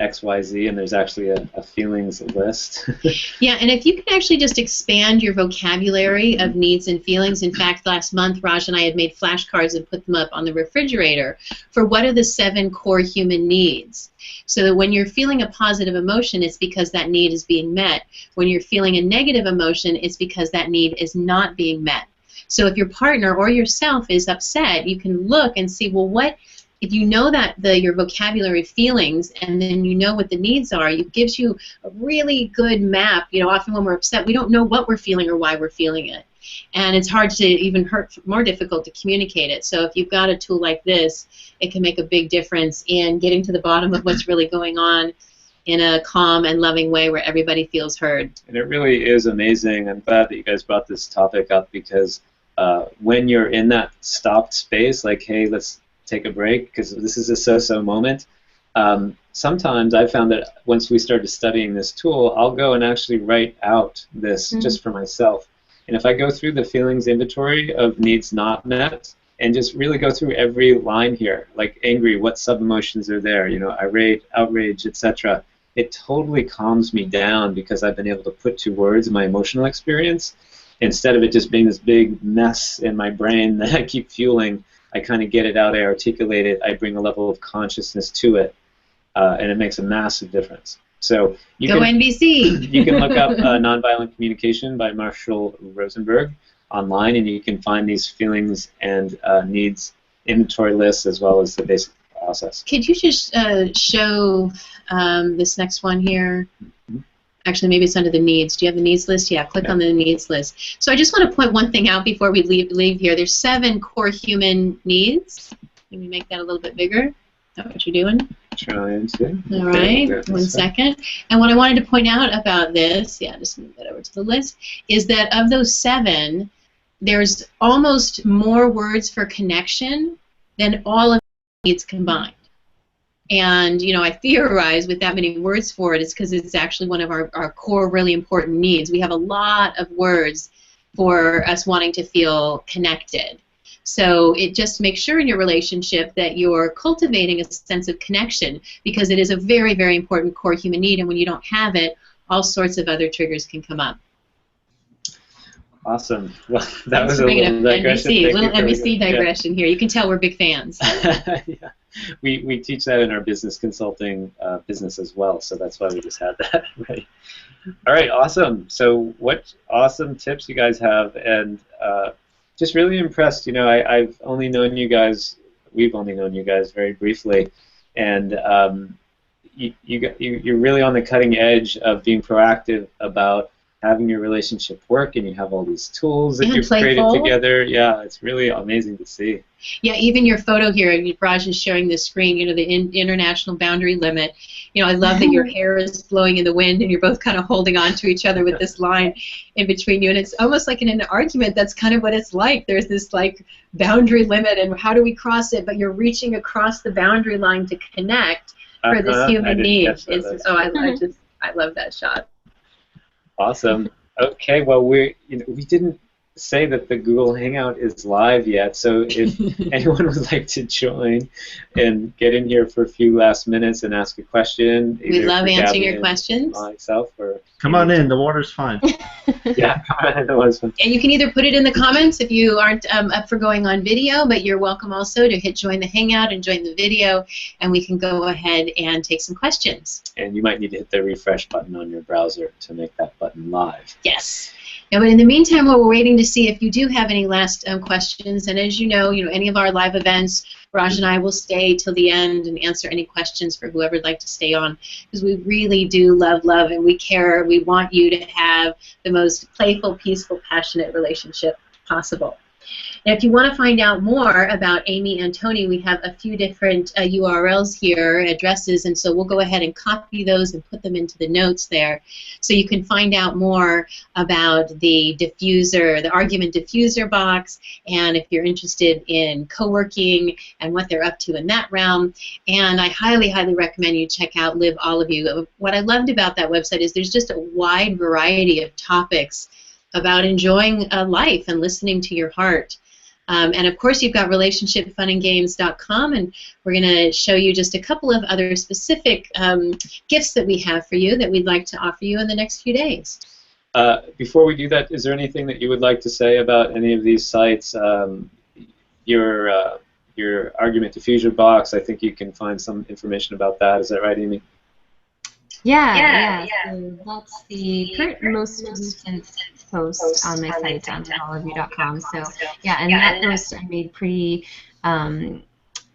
[SPEAKER 3] XYZ, and there's actually a feelings list.
[SPEAKER 2] Yeah, and if you can actually just expand your vocabulary of needs and feelings. In fact, last month, Raj and I had made flashcards and put them up on the refrigerator for what are the 7 core human needs. So that when you're feeling a positive emotion, it's because that need is being met. When you're feeling a negative emotion, it's because that need is not being met. So if your partner or yourself is upset, you can look and see, well, what, if you know that your vocabulary feelings and then you know what the needs are, it gives you a really good map. You know, often when we're upset, we don't know what we're feeling or why we're feeling it. And it's hard to even more difficult to communicate it. So if you've got a tool like this, it can make a big difference in getting to the bottom of what's really going on in a calm and loving way where everybody feels heard.
[SPEAKER 3] And it really is amazing. I'm glad that you guys brought this topic up, because when you're in that stopped space, like, hey, let's take a break, because this is a so-so moment. Sometimes I found that once we started studying this tool, I'll go and actually write out this just for myself. And if I go through the feelings inventory of needs not met, and just really go through every line here, like angry, what sub-emotions are there, you know, irate, outrage, etc., it totally calms me down, because I've been able to put to words my emotional experience. Instead of it just being this big mess in my brain that I keep fueling, I kind of get it out, I articulate it, I bring a level of consciousness to it, and it makes a massive difference. So you
[SPEAKER 2] Go
[SPEAKER 3] can,
[SPEAKER 2] NBC!
[SPEAKER 3] You can look up Nonviolent Communication by Marshall Rosenberg online, and you can find these feelings and needs inventory lists, as well as the basic process.
[SPEAKER 2] Could you just show this next one here? Actually, maybe it's under the needs. Do you have the needs list? Yeah, click on the needs list. So I just want to point one thing out before we leave here. There's 7 core human needs. Let me make that a little bit bigger. Is that what you're doing?
[SPEAKER 3] Trying to.
[SPEAKER 2] All right, one second. And what I wanted to point out about this, yeah, just move that over to the list, is that of those 7, there's almost more words for connection than all of the needs combined. And, you know, I theorize with that many words for it, it's because it's actually one of our core really important needs. We have a lot of words for us wanting to feel connected. So it just makes sure in your relationship that you're cultivating a sense of connection, because it is a very, very important core human need, and when you don't have it, all sorts of other triggers can come up.
[SPEAKER 3] Awesome. Well, that was a little digression.
[SPEAKER 2] Little NBC digression here. You can tell we're big fans.
[SPEAKER 3] Yeah. We teach that in our business consulting business as well, so that's why we just had that ready. All right, awesome. So what awesome tips you guys have, and just really impressed. You know, I've only known you guys, we've only known you guys very briefly, and you're really on the cutting edge of being proactive about having your relationship work, and you have all these tools that you've created together. Yeah, it's really amazing to see.
[SPEAKER 2] Yeah, even your photo here, Raj is showing the screen, you know, the international boundary limit. You know, I love that your hair is blowing in the wind and you're both kind of holding on to each other with this line in between you. And it's almost like in an argument, that's kind of what it's like. There's this, like, boundary limit, and how do we cross it? But you're reaching across the boundary line to connect for this human need. I love that shot.
[SPEAKER 3] Awesome. Okay, well, we didn't say that the Google Hangout is live yet, so if anyone would like to join and get in here for a few last minutes and ask a question,
[SPEAKER 2] we love answering your questions.
[SPEAKER 3] Myself, or
[SPEAKER 4] come on in, the water's fine.
[SPEAKER 3] Yeah, come on in, the water's fine.
[SPEAKER 2] And you can either put it in the comments if you aren't up for going on video, but you're welcome also to hit join the Hangout and join the video, and we can go ahead and take some questions.
[SPEAKER 3] And you might need to hit the refresh button on your browser to make that button live.
[SPEAKER 2] Yes. Yeah, but in the meantime, while we're waiting to see if you do have any last questions, and as you know, any of our live events, Raj and I will stay till the end and answer any questions for whoever would like to stay on, because we really do love, and we care. We want you to have the most playful, peaceful, passionate relationship possible. And if you want to find out more about Amy and Tony, we have a few different URLs here, addresses, and so we'll go ahead and copy those and put them into the notes there, so you can find out more about the diffuser, the argument diffuser box, and if you're interested in co-working and what they're up to in that realm. And I highly, highly recommend you check out Live All of You. What I loved about that website is there's just a wide variety of topics about enjoying life and listening to your heart. And of course, you've got relationshipfunandgames.com, and we're going to show you just a couple of other specific gifts that we have for you that we'd like to offer you in the next few days.
[SPEAKER 3] Before we do that, is there anything that you would like to say about any of these sites? Your argument diffuser box, I think you can find some information about that. Is that right, Amy?
[SPEAKER 1] Yeah. So that's the current most recent post on my site on allofyou.com. So yeah, and that post I made pretty.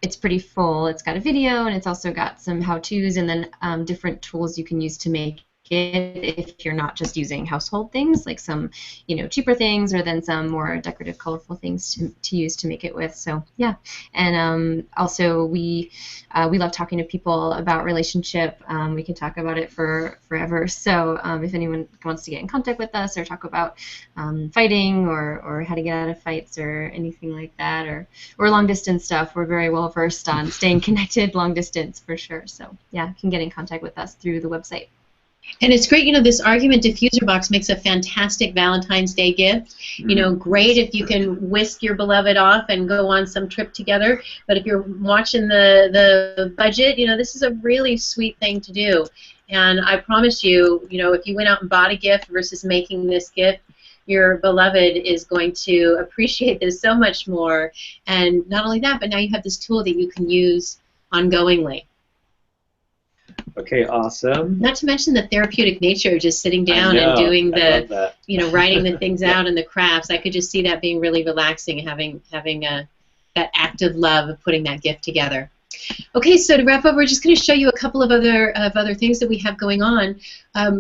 [SPEAKER 1] It's pretty full. It's got a video, and it's also got some how-tos, and then different tools you can use to make it if you're not just using household things, like some, cheaper things, or then some more decorative, colorful things to use to make it with. So yeah, and also we love talking to people about relationship. We can talk about it for forever. So if anyone wants to get in contact with us or talk about fighting or how to get out of fights or anything like that, or long distance stuff, we're very well versed on staying connected long distance for sure. So yeah, you can get in contact with us through the website.
[SPEAKER 2] And it's great, this argument diffuser box makes a fantastic Valentine's Day gift. Great if you can whisk your beloved off and go on some trip together. But if you're watching the budget, this is a really sweet thing to do. And I promise you, if you went out and bought a gift versus making this gift, your beloved is going to appreciate this so much more. And not only that, but now you have this tool that you can use ongoingly.
[SPEAKER 3] Okay, awesome.
[SPEAKER 2] Not to mention the therapeutic nature of just sitting down and doing the, writing the things out and the crafts. I could just see that being really relaxing, having that active love of putting that gift together. Okay, so to wrap up, we're just going to show you a couple of other things that we have going on.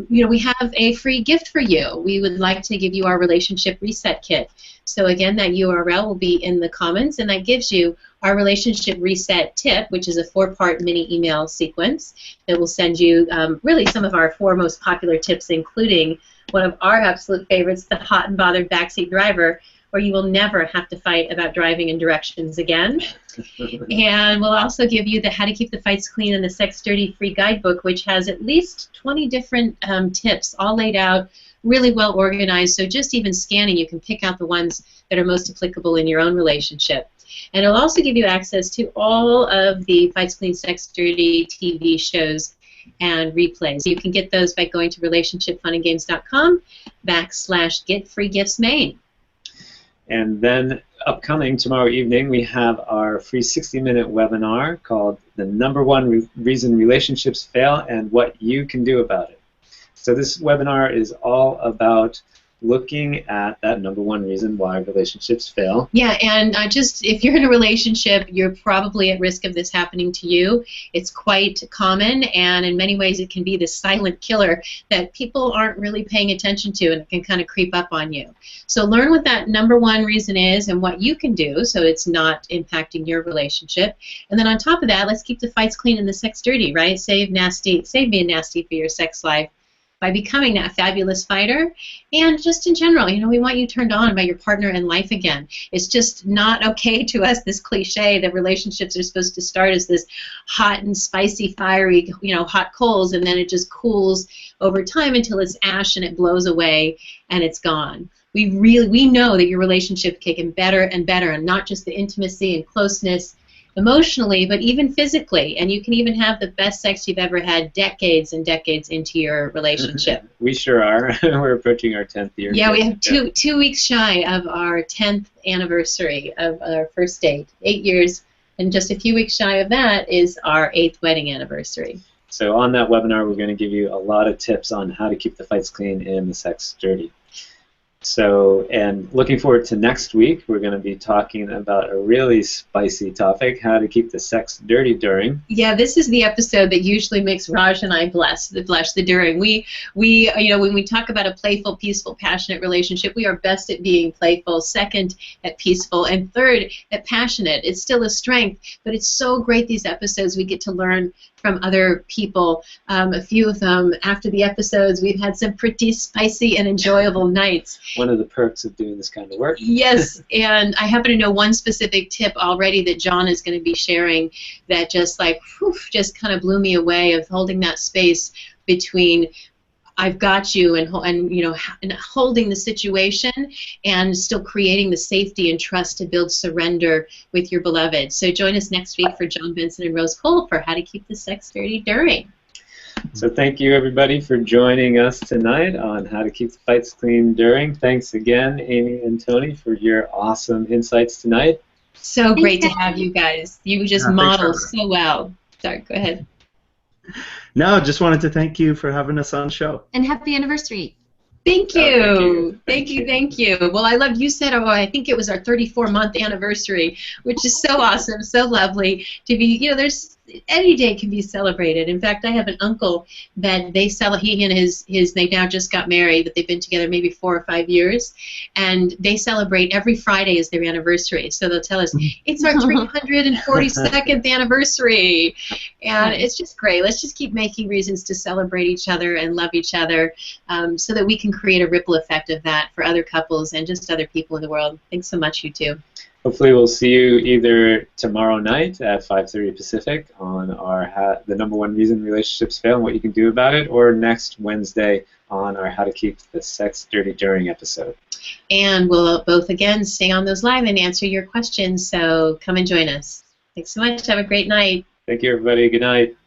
[SPEAKER 2] We have a free gift for you. We would like to give you our relationship reset kit. So again, that URL will be in the comments, and that gives you our relationship reset tip, which is a 4-part mini email sequence that will send you really some of our 4 most popular tips, including one of our absolute favorites, the hot and bothered backseat driver, where you will never have to fight about driving in directions again. And we'll also give you the How to Keep the Fights Clean and the Sex Dirty free guidebook, which has at least 20 different tips all laid out, really well organized. So just even scanning, you can pick out the ones that are most applicable in your own relationship. And it'll also give you access to all of the Fights Clean, Sex Dirty TV shows and replays. You can get those by going to relationshipfunandgames.com/getfreegiftsmain.
[SPEAKER 3] And then upcoming tomorrow evening, we have our free 60-minute webinar called The #1 Reason Relationships Fail and What You Can Do About It. So this webinar is all about looking at that #1 reason why relationships fail.
[SPEAKER 2] Yeah, and if you're in a relationship, you're probably at risk of this happening to you. It's quite common, and in many ways it can be this silent killer that people aren't really paying attention to, and it can kind of creep up on you. So learn what that #1 reason is and what you can do so it's not impacting your relationship. And then on top of that, let's keep the fights clean and the sex dirty, right? Save being nasty for your sex life by becoming that fabulous fighter. And just in general, we want you turned on by your partner in life again. It's just not okay to us, this cliche that relationships are supposed to start as this hot and spicy, fiery, hot coals, and then it just cools over time until it's ash and it blows away and it's gone. We know that your relationship can get better and better, and not just the intimacy and closeness emotionally, but even physically, and you can even have the best sex you've ever had decades and decades into your relationship.
[SPEAKER 3] We sure are. We're approaching our 10th year.
[SPEAKER 2] Yeah, we have two weeks shy of our 10th anniversary of our first date. 8 years, and just a few weeks shy of that is our 8th wedding anniversary.
[SPEAKER 3] So on that webinar, we're going to give you a lot of tips on how to keep the fights clean and the sex dirty. So, and looking forward to next week, we're going to be talking about a really spicy topic, how to keep the sex dirty during.
[SPEAKER 2] Yeah, this is the episode that usually makes Raj and I blush the during. We when we talk about a playful, peaceful, passionate relationship, we are best at being playful, second at peaceful, and third at passionate. It's still a strength, but it's so great these episodes. We get to learn from other people. A few of them, after the episodes, we've had some pretty spicy and enjoyable nights.
[SPEAKER 3] One of the perks of doing this kind of work.
[SPEAKER 2] Yes, and I happen to know one specific tip already that John is going to be sharing that just kind of blew me away, of holding that space between I've got you, and you know, and holding the situation and still creating the safety and trust to build surrender with your beloved. So join us next week for John Benson and Rose Cole for How to Keep the Sex Dirty During.
[SPEAKER 3] So thank you, everybody, for joining us tonight on How to Keep the Fights Clean During. Thanks again, Amy and Tony, for your awesome insights tonight.
[SPEAKER 2] So great to have you guys. You just model so well. Sorry, go ahead.
[SPEAKER 4] No, just wanted to thank you for having us on the show.
[SPEAKER 1] And happy anniversary.
[SPEAKER 2] Thank you.
[SPEAKER 3] Oh,
[SPEAKER 2] Thank you. Well, I loved you said, I think it was our 34-month anniversary, which is so awesome, so lovely to be, you know, there's, any day can be celebrated. In fact, I have an uncle that he and his, they now just got married, but they've been together maybe 4 or 5 years, and they celebrate every Friday as their anniversary. So they'll tell us, it's our 342nd anniversary, and it's just great. Let's just keep making reasons to celebrate each other and love each other, so that we can create a ripple effect of that for other couples and just other people in the world. Thanks so much, you two.
[SPEAKER 3] Hopefully we'll see you either tomorrow night at 5:30 Pacific on our the #1 reason relationships fail and what you can do about it, or next Wednesday on our How to Keep the Sex Dirty During episode.
[SPEAKER 2] And we'll both again stay on those live and answer your questions, so come and join us. Thanks so much. Have a great night.
[SPEAKER 3] Thank you, everybody. Good night.